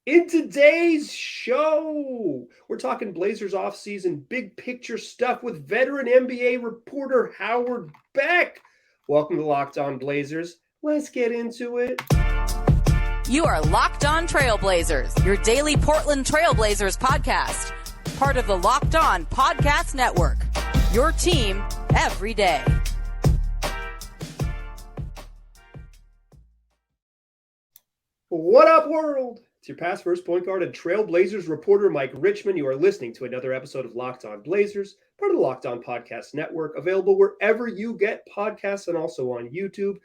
In today's show, we're talking Blazers offseason, big picture stuff with veteran NBA reporter Howard Beck. Welcome to Locked On Blazers. Let's get into it. You are Locked On Trailblazers, your daily Portland Trailblazers podcast. Part of the Locked On Podcast Network, your team every day. What up, world? It's your past first point guard and Trailblazers reporter Mike Richmond. You are listening to another episode of Locked On Blazers, part of the Locked On Podcast Network, available wherever you get podcasts and also on YouTube.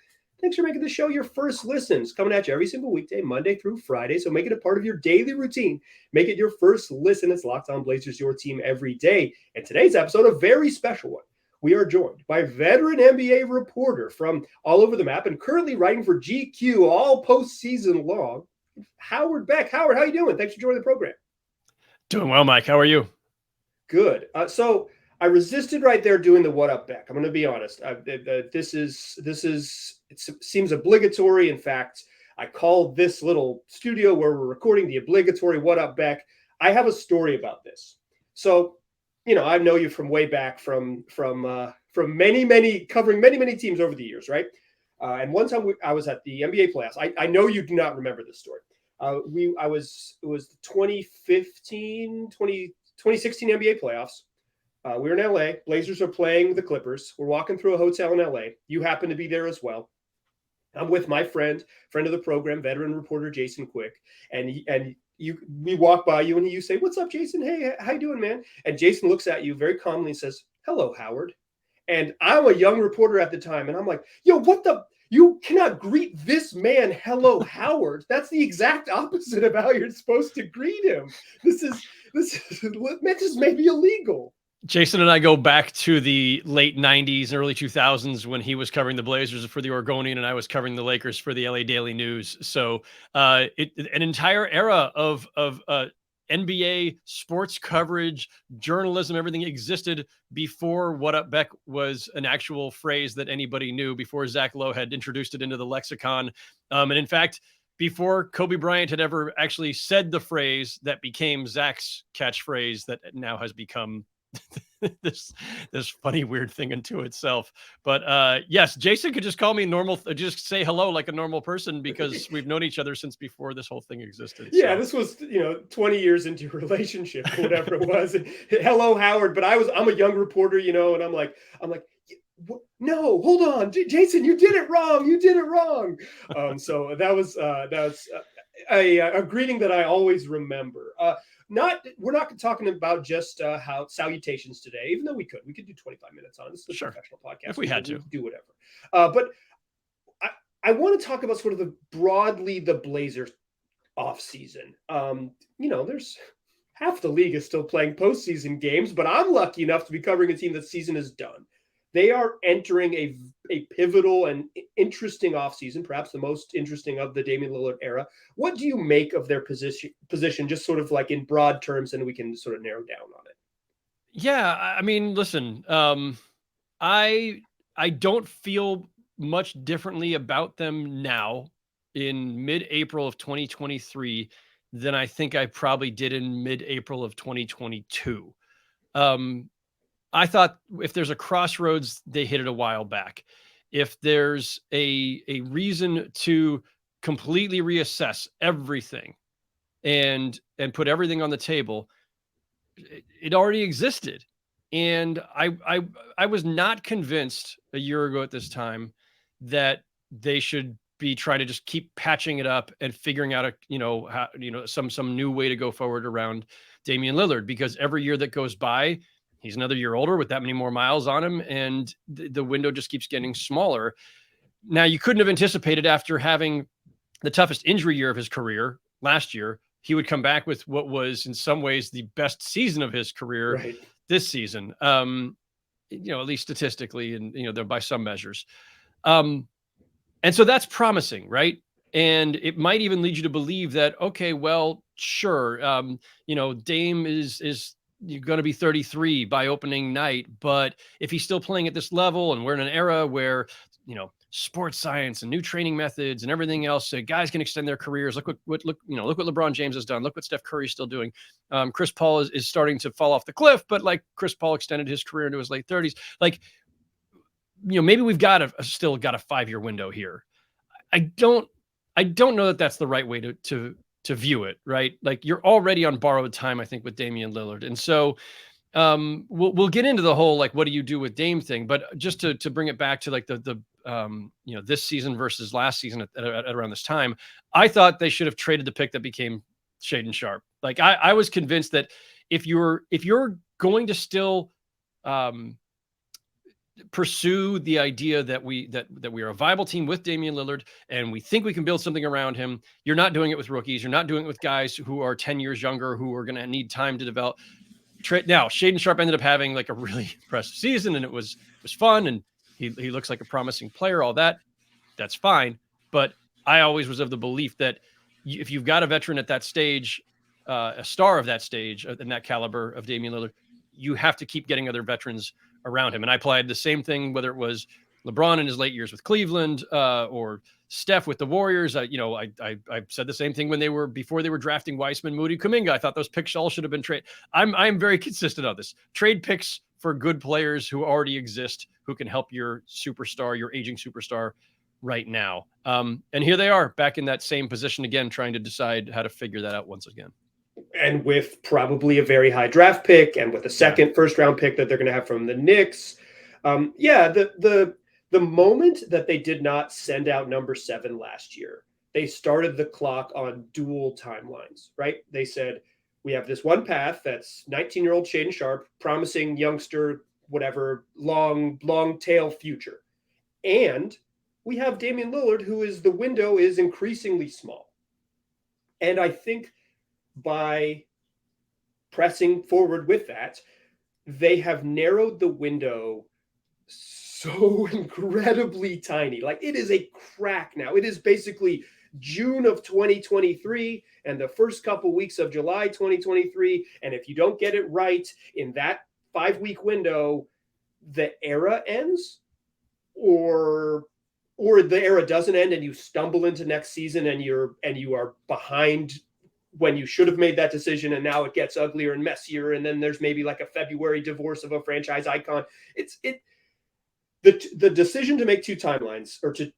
Thanks for making the show your first listens. Coming at you every single weekday, Monday through Friday. So make it a part of your daily routine. Make it your first listen. It's Locked On Blazers, your team every day. And today's episode, a very special one. We are joined by veteran NBA reporter from all over the map and currently writing for GQ all postseason long, Howard Beck. Howard, how you doing? Thanks for joining the program. Doing well, Mike. How are you? Good. So I resisted right there doing the what up, Beck. I'm going to be honest. It seems obligatory. In fact, I call this little studio where we're recording the obligatory what up, Beck. I have a story about this. So, you know, I know you from way back from many covering many teams over the years, right? And one time I was at the NBA playoffs. I know you do not remember this story. It was the 2016 NBA playoffs. We were in LA. Blazers are playing the Clippers. We're walking through a hotel in LA. You happen to be there as well. I'm with my friend of the program, veteran reporter Jason Quick, and we walk by you and you say, "What's up, Jason? Hey, how you doing, man?" And Jason looks at you very calmly and says, "Hello, Howard." And I'm a young reporter at the time, and I'm like, "Yo, what the? You cannot greet this man, hello, Howard. That's the exact opposite of how you're supposed to greet him. This is maybe illegal." Jason and I go back to the late 90s and early 2000s when he was covering the Blazers for the Oregonian and I was covering the Lakers for the LA Daily News. So an entire era of NBA sports coverage, journalism, everything existed before What Up Beck was an actual phrase that anybody knew, before Zach Lowe had introduced it into the lexicon. And in fact, before Kobe Bryant had ever actually said the phrase that became Zach's catchphrase that now has become this funny weird thing into itself. But yes, Jason could just call me normal, just say hello like a normal person, because we've known each other since before this whole thing existed. Yeah, This was 20 years into your relationship, whatever it was. And, hello, Howard. But I'm a young reporter, and I'm like, no, hold on, Jason, you did it wrong. You did it wrong. So that was a greeting that I always remember. We're not talking about just how salutations today, even though we could do 25 minutes on this. This is a professional podcast. If we had to do whatever. But I want to talk about sort of broadly the Blazers off season. There's half the league is still playing postseason games, but I'm lucky enough to be covering a team that season is done. They are entering a pivotal and interesting offseason, perhaps the most interesting of the Damian Lillard era. What do you make of their position, just sort of like in broad terms, and we can sort of narrow down on it? Yeah, I mean, listen, I don't feel much differently about them now in mid-April of 2023 than I think I probably did in mid-April of 2022. I thought if there's a crossroads, they hit it a while back. If there's a reason to completely reassess everything and put everything on the table, it already existed. And I was not convinced a year ago at this time that they should be trying to just keep patching it up and figuring out some new way to go forward around Damian Lillard, because every year that goes by, he's another year older with that many more miles on him, and the window just keeps getting smaller. Now, you couldn't have anticipated, after having the toughest injury year of his career last year, he would come back with what was in some ways the best season of his career this season, at least statistically and, by some measures. And so that's promising, right? And it might even lead you to believe that, okay, well, sure, Dame is you're going to be 33 by opening night, but if he's still playing at this level, and we're in an era where, sports science and new training methods and everything else, so guys can extend their careers. Look what LeBron James has done. Look what Steph Curry's still doing. Chris Paul is starting to fall off the cliff, but like Chris Paul extended his career into his late 30s. Like, maybe we've still got a 5-year window here. I don't know that that's the right way to view it, right? Like, you're already on borrowed time, I think, with Damian Lillard. And so we'll get into the whole, like, what do you do with Dame thing, but just to bring it back to like the this season versus last season at around this time, I thought they should have traded the pick that became Shaedon Sharpe. Like, I was convinced that if you're going to still pursue the idea that we are a viable team with Damian Lillard and we think we can build something around him, you're not doing it with rookies. You're not doing it with guys who are 10 years younger, who are going to need time to develop. Now, Shaedon Sharpe ended up having like a really impressive season, and it was fun, and he looks like a promising player. All that's fine. But I always was of the belief that if you've got a veteran at that stage, a star of that stage, in that caliber of Damian Lillard, you have to keep getting other veterans around him. And I applied the same thing, whether it was LeBron in his late years with Cleveland or Steph with the Warriors. I said the same thing before they were drafting Weissman, Moody, Kuminga. I thought those picks all should have been traded. I'm very consistent on this. Trade picks for good players who already exist, who can help your superstar, your aging superstar right now. And here they are back in that same position again, trying to decide how to figure that out once again. And with probably a very high draft pick and with a second first round pick that they're going to have from the Knicks. The moment that they did not send out number 7 last year, they started the clock on dual timelines, right? They said, we have this one path that's 19-year-old Shaedon Sharpe, promising youngster, whatever, long tail future. And we have Damian Lillard, the window is increasingly small. And I think by pressing forward with that, they have narrowed the window so incredibly tiny. Like, it is a crack now. It is basically June of 2023 and the first couple weeks of July 2023. And if you don't get it right in that 5-week window, the era ends, or the era doesn't end and you stumble into next season and you are behind when you should have made that decision, and now it gets uglier and messier, and then there's maybe like a February divorce of a franchise icon. The decision to make 2 timelines, or to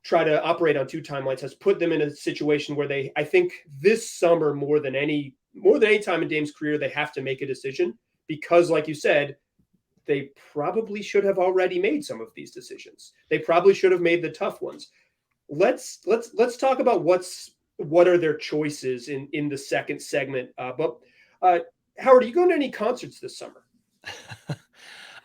try to operate on 2 timelines, has put them in a situation where I think this summer more than any time in Dame's career, they have to make a decision, because like you said, they probably should have already made some of these decisions. They probably should have made the tough ones. Let's talk about what are their choices in the second segment. But Howard, are you going to any concerts this summer?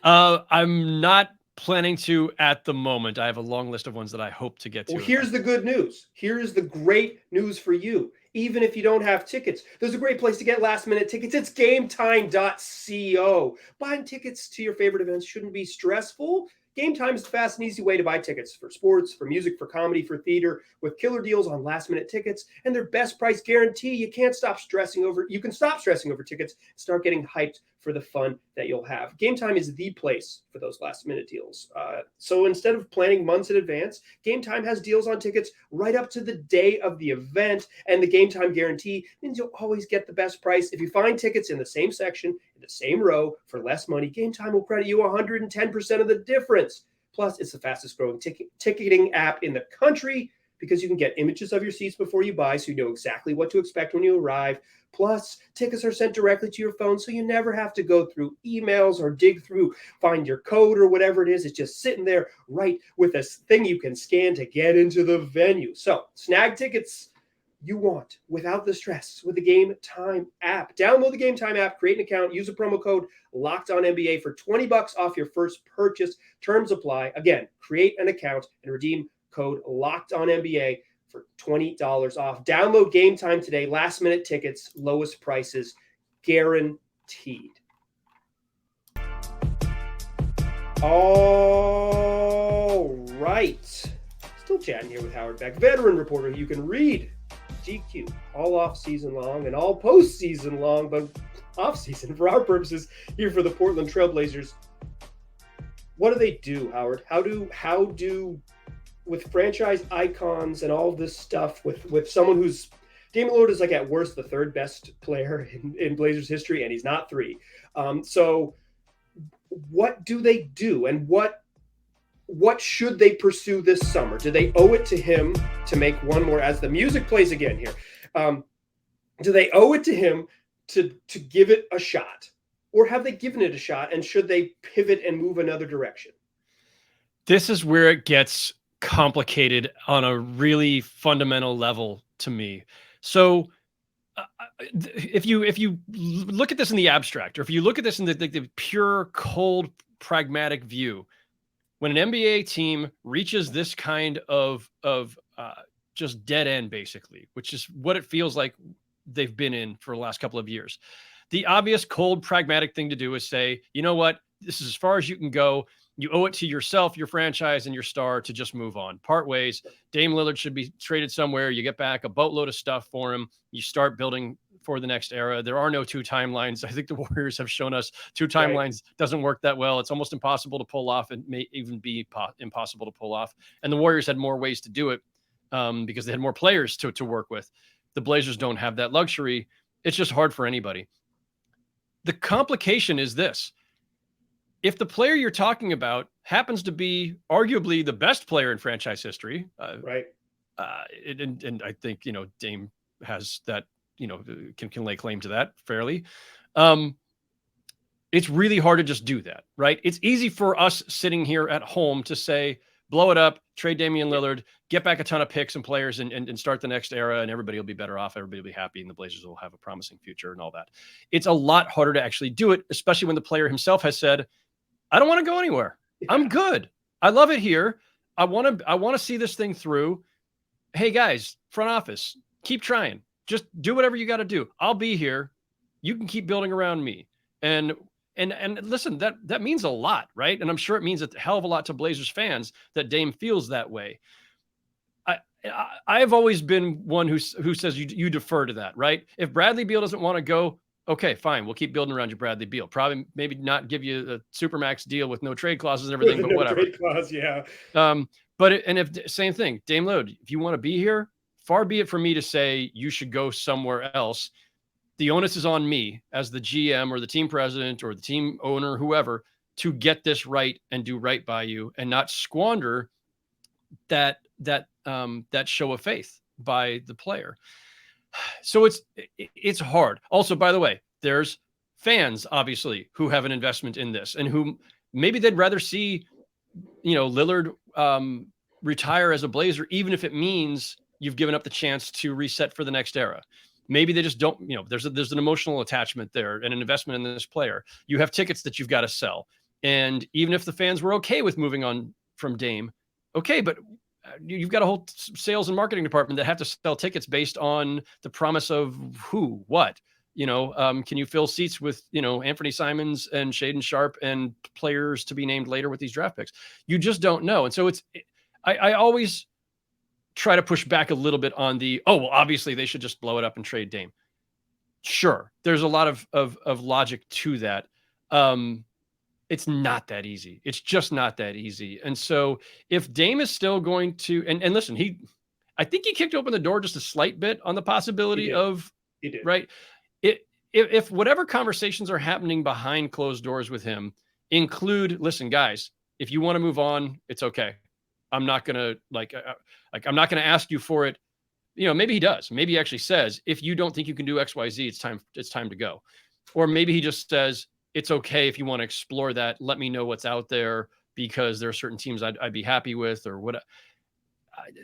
I'm not planning to at the moment. I have a long list of ones that I hope to get to. Well, here's the good news. Here's the great news for you. Even if you don't have tickets, there's a great place to get last-minute tickets. It's Gametime.co. Buying tickets to your favorite events shouldn't be stressful. Gametime is the fast and easy way to buy tickets for sports, for music, for comedy, for theater, with killer deals on last-minute tickets and their best price guarantee. You can stop stressing over tickets, start getting hyped for the fun that you'll have. Gametime is the place for those last-minute deals. So instead of planning months in advance, Gametime has deals on tickets right up to the day of the event, and the Gametime guarantee means you'll always get the best price. If you find tickets in the same section, in the same row, for less money, Gametime will credit you 110% of the difference. Plus, it's the fastest growing ticketing app in the country, because you can get images of your seats before you buy, so you know exactly what to expect when you arrive. Plus, tickets are sent directly to your phone, so you never have to go through emails or dig through, find your code or whatever it is. It's just sitting there right with this thing you can scan to get into the venue. So snag tickets you want without the stress with the Gametime app. Download the Gametime app, create an account, use a promo code LOCKEDONNBA for $20 off your first purchase. Terms apply. Again, create an account and redeem code LOCKEDONNBA for $20 off. Download Gametime today. Last minute tickets, lowest prices, guaranteed. All right. Still chatting here with Howard Beck, veteran reporter. You can read GQ all off season long and all postseason long, but off season for our purposes here for the Portland Trailblazers. What do they do, Howard? How do with franchise icons and all of this stuff, with someone who's Damian Lillard is like at worst the third best player in Blazers history, and he's not 3. So what do they do, and what should they pursue this summer? Do they owe it to him to make one more, as the music plays again here? Do they owe it to him to give it a shot, or have they given it a shot, and should they pivot and move another direction? This is where it gets complicated on a really fundamental level to me. So if you look at this in the abstract, or if you look at this in the pure, cold, pragmatic view, when an NBA team reaches this kind of just dead end, basically, which is what it feels like they've been in for the last couple of years, the obvious, cold, pragmatic thing to do is say, you know what, this is as far as you can go. You owe it to yourself, your franchise, and your star to just move on. Part ways. Dame Lillard should be traded somewhere. You get back a boatload of stuff for him. You start building for the next era. There are no 2 timelines. I think the Warriors have shown us 2 timelines doesn't work that well. It's almost impossible to pull off, and may even be impossible to pull off. And the Warriors had more ways to do it because they had more players to work with. The Blazers don't have that luxury. It's just hard for anybody. The complication is this. If the player you're talking about happens to be arguably the best player in franchise history, and I think, Dame has that, can lay claim to that fairly. It's really hard to just do that, right? It's easy for us sitting here at home to say, blow it up, trade Damian Lillard, get back a ton of picks and players and start the next era, and everybody will be better off. Everybody will be happy, and the Blazers will have a promising future and all that. It's a lot harder to actually do it, especially when the player himself has said, I don't want to go anywhere. I'm good. I love it here. I want to see this thing through. Hey guys, front office, keep trying. Just do whatever you got to do. I'll be here. You can keep building around me. And listen, that means a lot, right? And I'm sure it means a hell of a lot to Blazers fans that Dame feels that way. I've always been one who says you defer to that, right? If Bradley Beal doesn't want to go, okay, fine. We'll keep building around you, Bradley Beal. Probably maybe not give you a supermax deal with no trade clauses and everything, but whatever. Trade clause, yeah. Same thing, Dame Lillard, if you want to be here, far be it for me to say you should go somewhere else. The onus is on me as the GM or the team president or the team owner, whoever, to get this right and do right by you and not squander that show of faith by the player. So it's hard. Also, by the way, there's fans, obviously, who have an investment in this and who maybe they'd rather see, Lillard retire as a Blazer, even if it means you've given up the chance to reset for the next era. Maybe they just don't, there's an emotional attachment there and an investment in this player. You have tickets that you've got to sell. And even if the fans were okay with moving on from Dame, okay, but you've got a whole sales and marketing department that have to sell tickets based on the promise of who, what, can you fill seats with, Anthony Simons and Shaedon Sharpe and players to be named later with these draft picks? You just don't know. And so I always try to push back a little bit on obviously they should just blow it up and trade Dame. Sure. There's a lot of logic to that. It's not that easy. It's just not that easy. And so if Dame is still going to, and listen, I think he kicked open the door just a slight bit on the possibility he did. Right. If whatever conversations are happening behind closed doors with him include, listen, guys, if you want to move on, it's okay. I'm not going to I'm not going to ask you for it. Maybe he does. Maybe he actually says, if you don't think you can do X, Y, Z, it's time to go. Or maybe he just says, it's okay if you want to explore that. Let me know what's out there because there are certain teams I'd be happy with or what.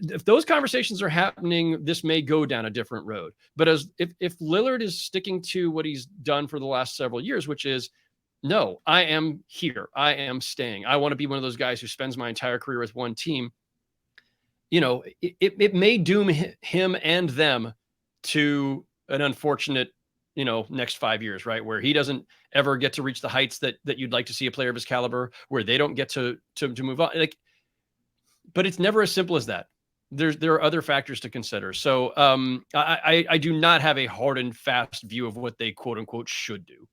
If those conversations are happening, this may go down a different road. But if Lillard is sticking to what he's done for the last several years, which is, no, I am here. I am staying. I want to be one of those guys who spends my entire career with one team. It may doom him and them to an unfortunate, next 5 years, right? Where he doesn't ever get to reach the heights that you'd like to see a player of his caliber, where they don't get to move on. But it's never as simple as that. There are other factors to consider. So I do not have a hard and fast view of what they quote unquote should do.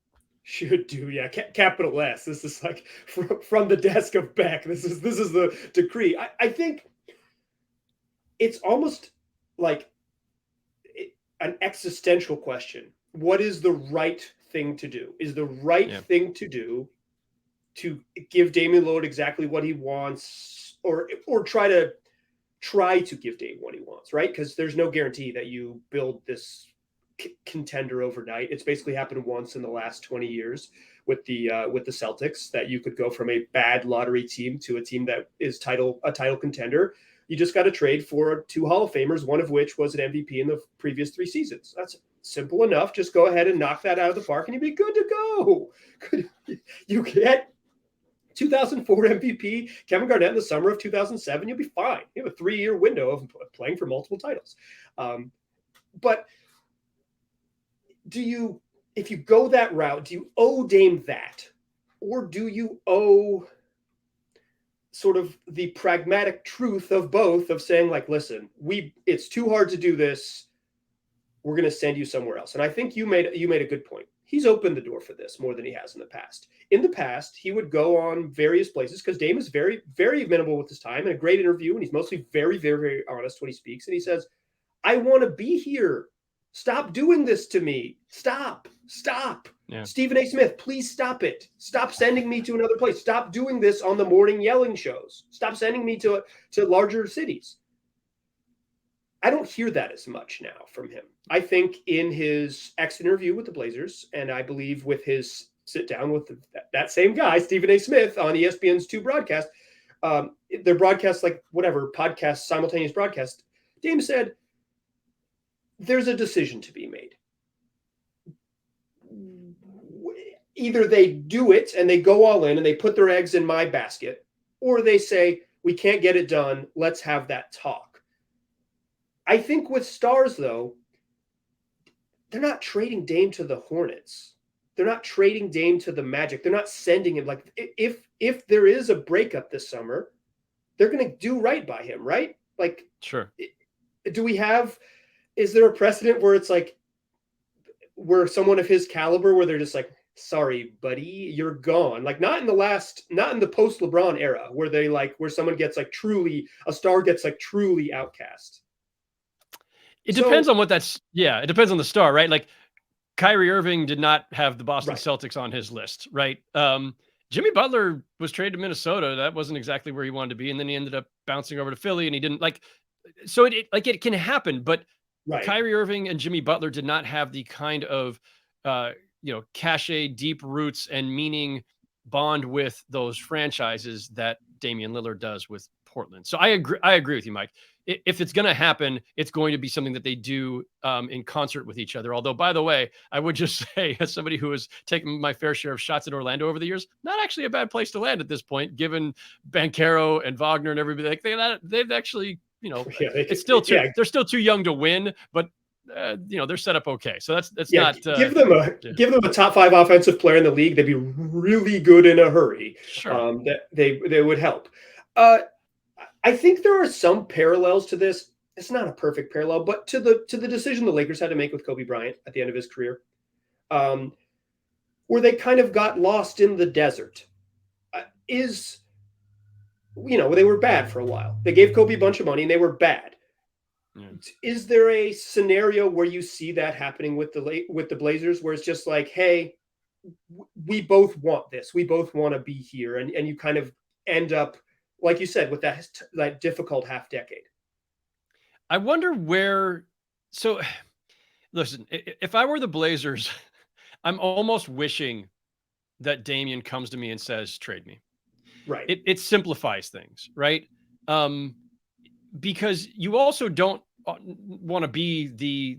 Should do, yeah. Capital S. This is like from the desk of Beck. This is the decree. I think it's almost like an existential question. What is the right thing to do? Is the right thing to do to give Damian Lillard exactly what he wants, or try to give Dame what he wants, right? Because there's no guarantee that you build this contender overnight. It's basically happened once in the last 20 years with the Celtics, that you could go from a bad lottery team to a team that is a title contender. You just got to trade for 2 Hall of Famers, one of which was an MVP in the previous 3 seasons. That's simple enough. Just go ahead and knock that out of the park, and you'd be good to go. You get 2004 MVP Kevin Garnett in the summer of 2007. You'll be fine. You have a 3-year window of playing for multiple titles. But if you go that route, do you owe Dame that? Or do you owe sort of the pragmatic truth of both, of saying, like, listen, it's too hard to do this. We're going to send you somewhere else. And I think you made a good point. He's opened the door for this more than he has in the past. In the past, he would go on various places, because Dame is very, very amenable with his time, and a great interview. And he's mostly very, very, very honest when he speaks. And he says, I want to be here. Stop doing this to me. Stop. Yeah. Stephen A. Smith, please stop it. Stop sending me to another place. Stop doing this on the morning yelling shows. Stop sending me to larger cities. I don't hear that as much now from him. I think in his exit interview with the Blazers, and I believe with his sit down with that same guy, Stephen A. Smith, on ESPN's 2 broadcast, their broadcast, like whatever, podcast, simultaneous broadcast, Dame said, there's a decision to be made. Either they do it and they go all in and they put their eggs in my basket, or they say, we can't get it done. Let's have that talk. I think with stars, though, they're not trading Dame to the Hornets. They're not trading Dame to the Magic. They're not sending him. Like, if there is a breakup this summer, they're going to do right by him, right? Like, sure. Is there a precedent where it's like, where someone of his caliber, where they're just like, sorry, buddy, you're gone? Like, not in the post LeBron era, where someone gets like a star gets like truly outcast. It depends on it depends on the star, right? Like, Kyrie Irving did not have the Boston Celtics on his list, right? Jimmy Butler was traded to Minnesota. That wasn't exactly where he wanted to be. And then he ended up bouncing over to Philly, and he didn't so it can happen, but Kyrie Irving and Jimmy Butler did not have the kind of, cachet, deep roots, and meaning bond with those franchises that Damian Lillard does with Portland. So I agree with you, Mike. If it's going to happen, it's going to be something that they do in concert with each other. Although, by the way, I would just say, as somebody who has taken my fair share of shots at Orlando over the years, not actually a bad place to land at this point, given Banchero and Wagner and everybody. Like they've actually, it's still they're still too young to win, but they're set up okay. So that's not give them a top 5 offensive player in the league. They'd be really good in a hurry. Sure. That they would help. I think there are some parallels to this. It's not a perfect parallel, but to the decision the Lakers had to make with Kobe Bryant at the end of his career, where they kind of got lost in the desert. They were bad for a while. They gave Kobe a bunch of money and they were bad. Yeah. Is there a scenario where you see that happening with the Blazers, where it's just like, hey, we both want this. We both want to be here. And you kind of end up, like you said, with that difficult half decade. I wonder where. So listen, if I were the Blazers, I'm almost wishing that Damian comes to me and says, trade me. Right. It simplifies things, right? Because you also don't want to be the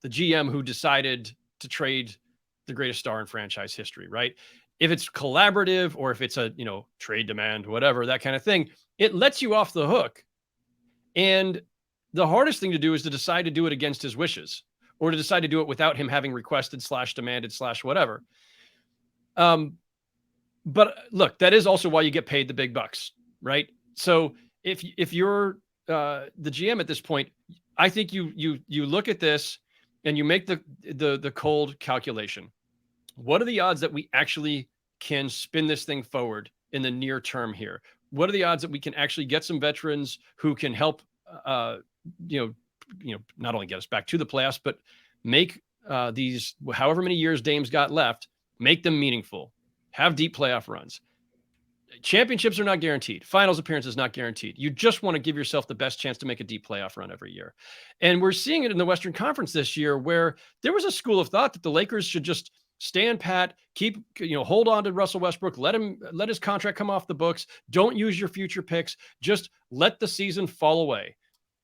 GM who decided to trade the greatest star in franchise history, right? If it's collaborative, or if it's a trade demand, whatever, that kind of thing, it lets you off the hook. And the hardest thing to do is to decide to do it against his wishes, or to decide to do it without him having requested / demanded / whatever. But look, that is also why you get paid the big bucks, right? So if you're the GM at this point, I think you look at this and you make the cold calculation. What are the odds that we actually can spin this thing forward in the near term here? What are the odds that we can actually get some veterans who can help not only get us back to the playoffs, but make these however many years Dame's got left, make them meaningful, have deep playoff runs. Championships are not guaranteed. Finals appearances not guaranteed. You just want to give yourself the best chance to make a deep playoff run every year. And we're seeing it in the Western Conference this year, where there was a school of thought that the Lakers should just stand pat, hold on to Russell Westbrook, let his contract come off the books. Don't use your future picks. Just let the season fall away.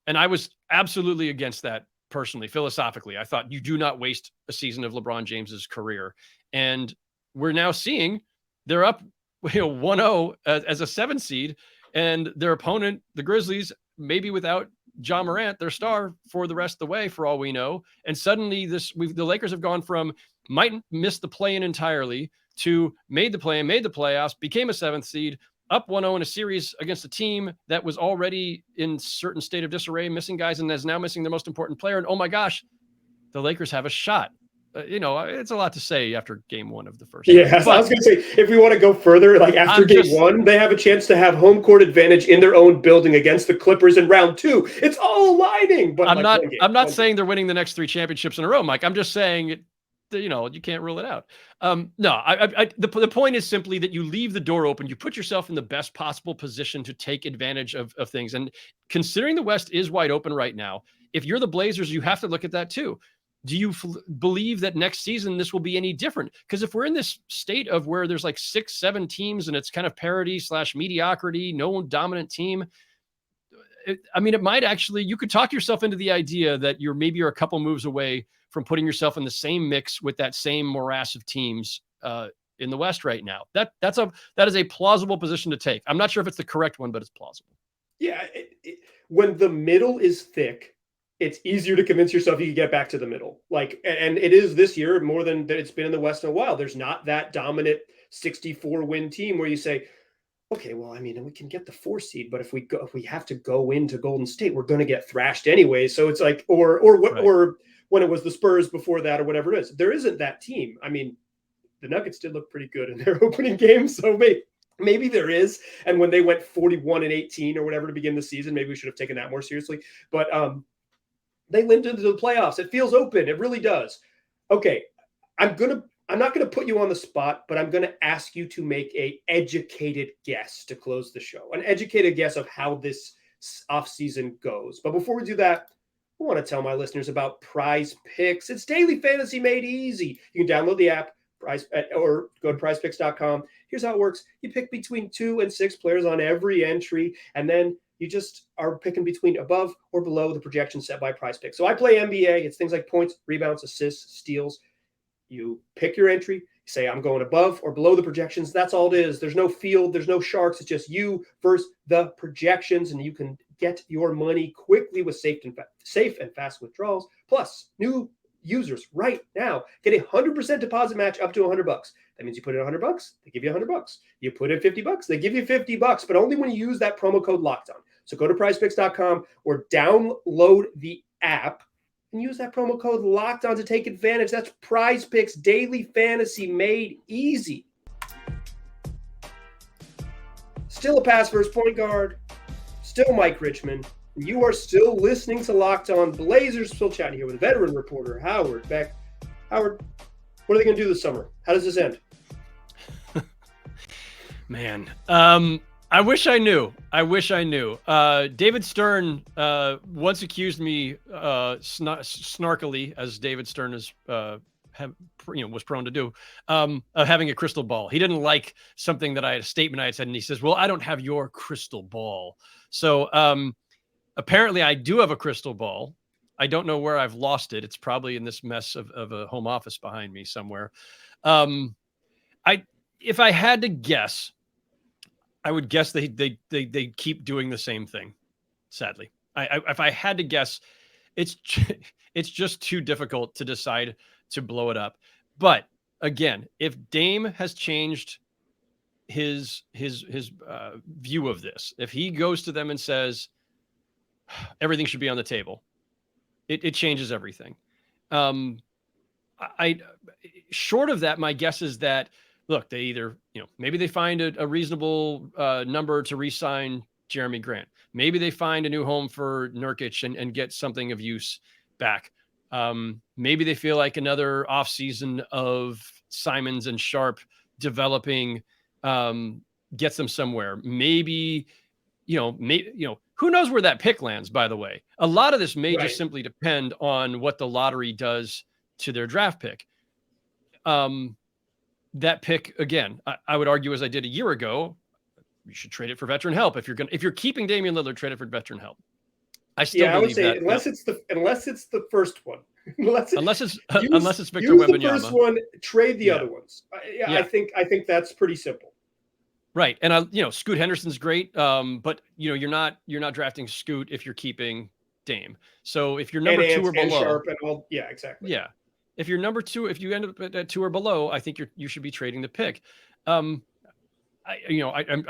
And I was absolutely against that personally, philosophically. I thought you do not waste a season of LeBron James's career. And we're now seeing they're up 1-0 as a 7 seed, and their opponent, the Grizzlies, maybe without Ja Morant, their star, for the rest of the way, for all we know. And suddenly the Lakers have gone from might miss the play-in entirely to made the play-in, made the playoffs, became a 7th seed, up 1-0 in a series against a team that was already in certain state of disarray, missing guys, and is now missing their most important player. And oh my gosh, the Lakers have a shot. It's a lot to say after game 1 of the first. Yeah, I was going to say, if we want to go further, like after game 1, they have a chance to have home court advantage in their own building against the Clippers in round 2. It's all aligning. But I'm not saying they're winning the next 3 championships in a row, Mike. I'm just saying, you can't rule it out. The point is simply that you leave the door open. You put yourself in the best possible position to take advantage of things. And considering the West is wide open right now, if you're the Blazers, you have to look at that too. Do you believe that next season this will be any different? Because if we're in this state of where there's like 6-7 teams and it's kind of parity / mediocrity, no dominant team, it might actually, you could talk yourself into the idea that you're a couple moves away from putting yourself in the same mix with that same morass of teams in the West right now. That is a plausible position to take. I'm not sure if it's the correct one, but it's plausible. Yeah. When the middle is thick, it's easier to convince yourself you can get back to the middle. And it is this year more than it's been in the West in a while. There's not that dominant 64-win team where you say, okay, well, we can get the 4 seed, but if we have to go into Golden State, we're going to get thrashed anyway. So it's like, or when it was the Spurs before that, or whatever it is, there isn't that team. The Nuggets did look pretty good in their opening game, so maybe there is. And when they went 41-18 or whatever to begin the season, maybe we should have taken that more seriously. But they limped into the playoffs. It feels open. It really does. Okay, I'm not going to put you on the spot, but I'm going to ask you to make an educated guess to close the show. An educated guess of how this offseason goes. But before we do that, I want to tell my listeners about PrizePicks. It's daily fantasy made easy. You can download the app or go to PrizePicks.com. Here's how it works. You pick between 2 and 6 players on every entry, and then you just are picking between above or below the projection set by PrizePicks. So I play NBA. It's things like points, rebounds, assists, steals. You pick your entry. You say, I'm going above or below the projections. That's all it is. There's no field. There's no sharks. It's just you versus the projections, and you can get your money quickly with safe and fast withdrawals. Plus, new users right now get a 100% deposit match up to $100. That means you put in $100, they give you $100. You put in $50, they give you $50, but only when you use that promo code LOCKEDON. So go to PrizePicks.com or download the app and use that promo code LOCKEDON to take advantage. That's PrizePicks, daily fantasy made easy. Still a pass first point guard. Still Mike Richmond. You are still listening to Locked On Blazers. Still chatting here with veteran reporter Howard Beck. Howard, what are they going to do this summer? How does this end? Man, I wish I knew. David Stern once accused me snarkily, as David Stern is was prone to do, of having a crystal ball. He didn't like something that a statement I had said, and he says, well, I don't have your crystal ball. So apparently I do have a crystal ball. I don't know where I've lost it. It's probably in this mess of a home office behind me somewhere. If I had to guess, I would guess they keep doing the same thing. Sadly, if I had to guess, it's just too difficult to decide to blow it up. But again, if Dame has changed his view of this, if he goes to them and says everything should be on the table, it changes everything. Short of that, my guess is that, look, they either, maybe they find a reasonable number to re-sign Jeremy Grant. Maybe they find a new home for Nurkic and get something of use back. Maybe they feel like another offseason of Simons and Sharp developing gets them somewhere. Maybe, who knows where that pick lands, by the way. A lot of this may just simply depend on what the lottery does to their draft pick. That pick, again, I would argue, as I did a year ago, you should trade it for veteran help. If you're keeping Damian Lillard, trade it for veteran help. I still believe that. Unless it's the first one. unless it's Victor Wembanyama. The first one, trade the other ones. I think that's pretty simple. Right. And Scoot Henderson's great. But you're not drafting Scoot if you're keeping Dame. So if you're number 2 or below, Sharp and all, exactly. Yeah. If you're number 2, if you end up at 2 or below, I think you should be trading the pick. I'm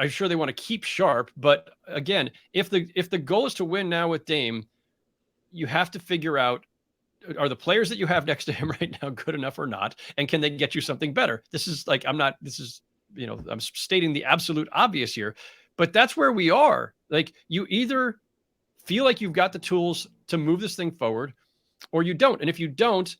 sure they want to keep Sharp, but again, if the goal is to win now with Dame, you have to figure out, are the players that you have next to him right now good enough or not? And can they get you something better? I'm stating the absolute obvious here, but that's where we are. Like, you either feel like you've got the tools to move this thing forward or you don't. And if you don't,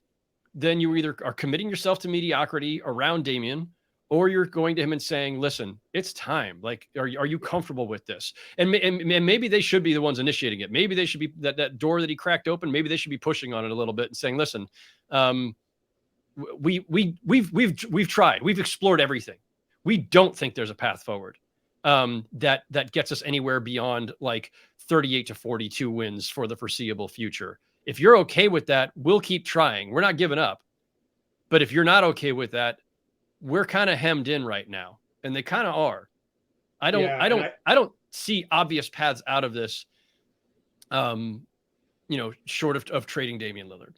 then you either are committing yourself to mediocrity around Damian, or you're going to him and saying, listen, it's time. Like, are you comfortable with this? And maybe they should be the ones initiating it. Maybe they should be that door that he cracked open. Maybe they should be pushing on it a little bit and saying, listen, we've tried, we've explored everything. We don't think there's a path forward that gets us anywhere beyond like 38 to 42 wins for the foreseeable future. If you're okay with that, we'll keep trying. We're not giving up. But if you're not okay with that, we're kind of hemmed in right now, and they kind of are. I don't see obvious paths out of this, short of trading Damian Lillard.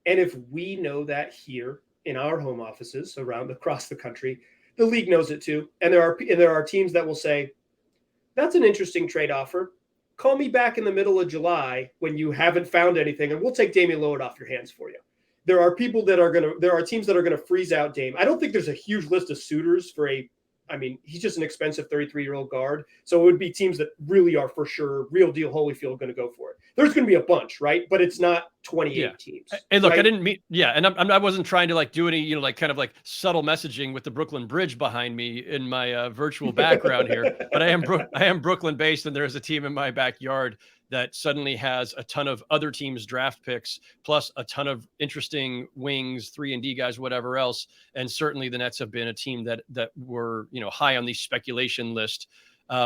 And if we know that here in our home offices across the country, the league knows it too. And there are teams that will say, that's an interesting trade offer. Call me back in the middle of July when you haven't found anything, and we'll take Damian Lillard off your hands for you. There are teams that are going to freeze out Dame. I don't think there's a huge list of suitors he's just an expensive 33-year-old guard. So it would be teams that really are for sure, real deal Holyfield going to go for it. There's going to be a bunch, right? But it's not 28 teams. And look, right? I didn't mean, and I wasn't trying to do any, kind of subtle messaging with the Brooklyn Bridge behind me in my virtual background here. But I am Brooklyn based, and there is a team in my backyard that suddenly has a ton of other teams' draft picks, plus a ton of interesting wings, 3-and-D guys, whatever else. And certainly the Nets have been a team that were, high on the speculation list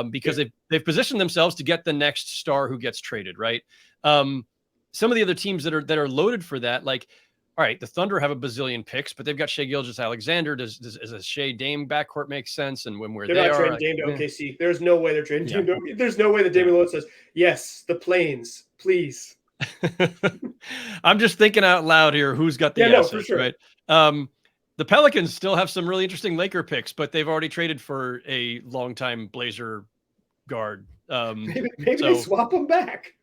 because they've positioned themselves to get the next star who gets traded, right? Some of the other teams that are loaded for that, all right, the Thunder have a bazillion picks, but they've got Shai Gilgeous-Alexander. Does a Shai Dame backcourt make sense? And when they're not trading Dame to OKC. There's no way they're trading Dame to, there's no way that Damian Lillard says, yes, the planes, please. I'm just thinking out loud here. Who's got the assets, for sure. Right? The Pelicans still have some really interesting Laker picks, but they've already traded for a longtime Blazer guard. Maybe they swap them back.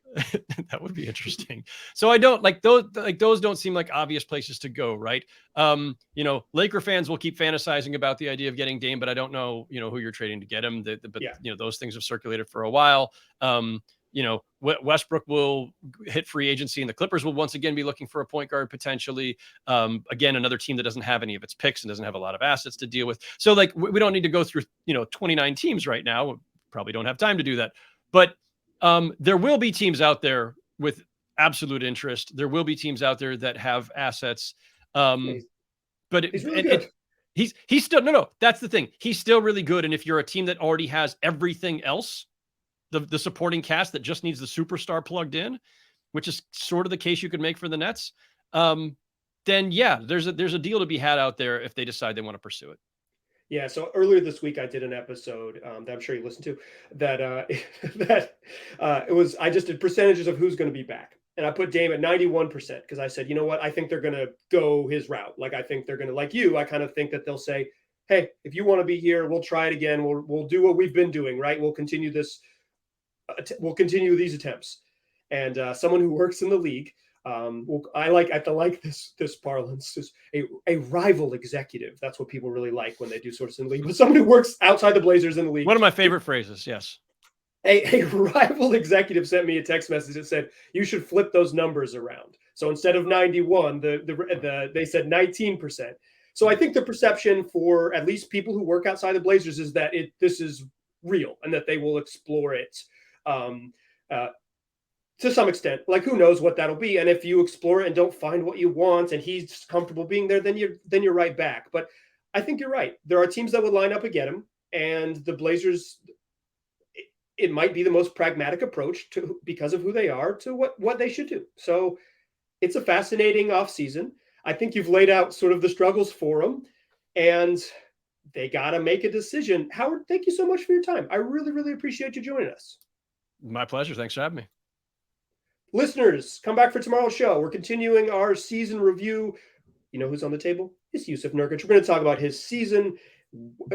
That would be interesting. So I don't those don't seem like obvious places to go, right? Laker fans will keep fantasizing about the idea of getting Dame, but I don't know, who you're trading to get him. Those things have circulated for a while. Westbrook will hit free agency, and the Clippers will once again be looking for a point guard potentially. Again, another team that doesn't have any of its picks and doesn't have a lot of assets to deal with. So we don't need to go through 29 teams right now. We probably don't have time to do that, but there will be teams out there with absolute interest. There will be teams out there that have assets. But he's really good. He's still, no, that's the thing. He's still really good. And if you're a team that already has everything else, the supporting cast that just needs the superstar plugged in, which is sort of the case you could make for the Nets, then there's a deal to be had out there if they decide they want to pursue it. Yeah, so earlier this week I did an episode that I'm sure you listened to I just did percentages of who's going to be back. And I put Dame at 91% because I said, you know what? I think they're going to go his route. I think they're going to, like you, I kind of think that they'll say, hey, if you want to be here, we'll try it again. We'll do what we've been doing, right? We'll continue this. We'll continue these attempts. And someone who works in the league, I like this parlance, is a rival executive. That's what people really like when they do sorts in the league. But someone who works outside the Blazers in the league. One of my favorite phrases. Yes. A rival executive sent me a text message that said you should flip those numbers around. So instead of 91, they said 19%. So I think the perception for at least people who work outside the Blazers is that this is real and that they will explore it to some extent. Like, who knows what that'll be? And if you explore it and don't find what you want, and he's comfortable being there, then you're right back. But I think you're right. There are teams that would line up and get him, and the Blazers. It might be the most pragmatic approach because of who they are to what they should do. So it's a fascinating offseason. I think you've laid out sort of the struggles for them, and they got to make a decision. Howard, thank you so much for your time. I really, really appreciate you joining us. My pleasure. Thanks for having me. Listeners, come back for tomorrow's show. We're continuing our season review. You know who's on the table? It's Yusuf Nurkic. We're going to talk about his season,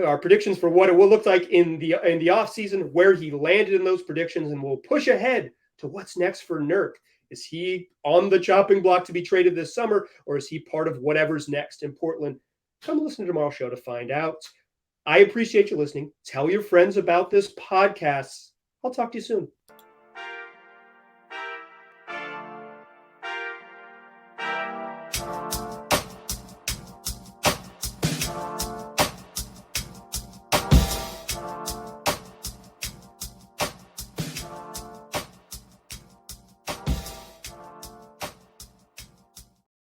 our predictions for what it will look like in the offseason, where he landed in those predictions, and we'll push ahead to what's next for Nurk. Is he on the chopping block to be traded this summer, or is he part of whatever's next in Portland? Come listen to tomorrow's show to find out. I appreciate you listening. Tell your friends about this podcast. I'll talk to you soon.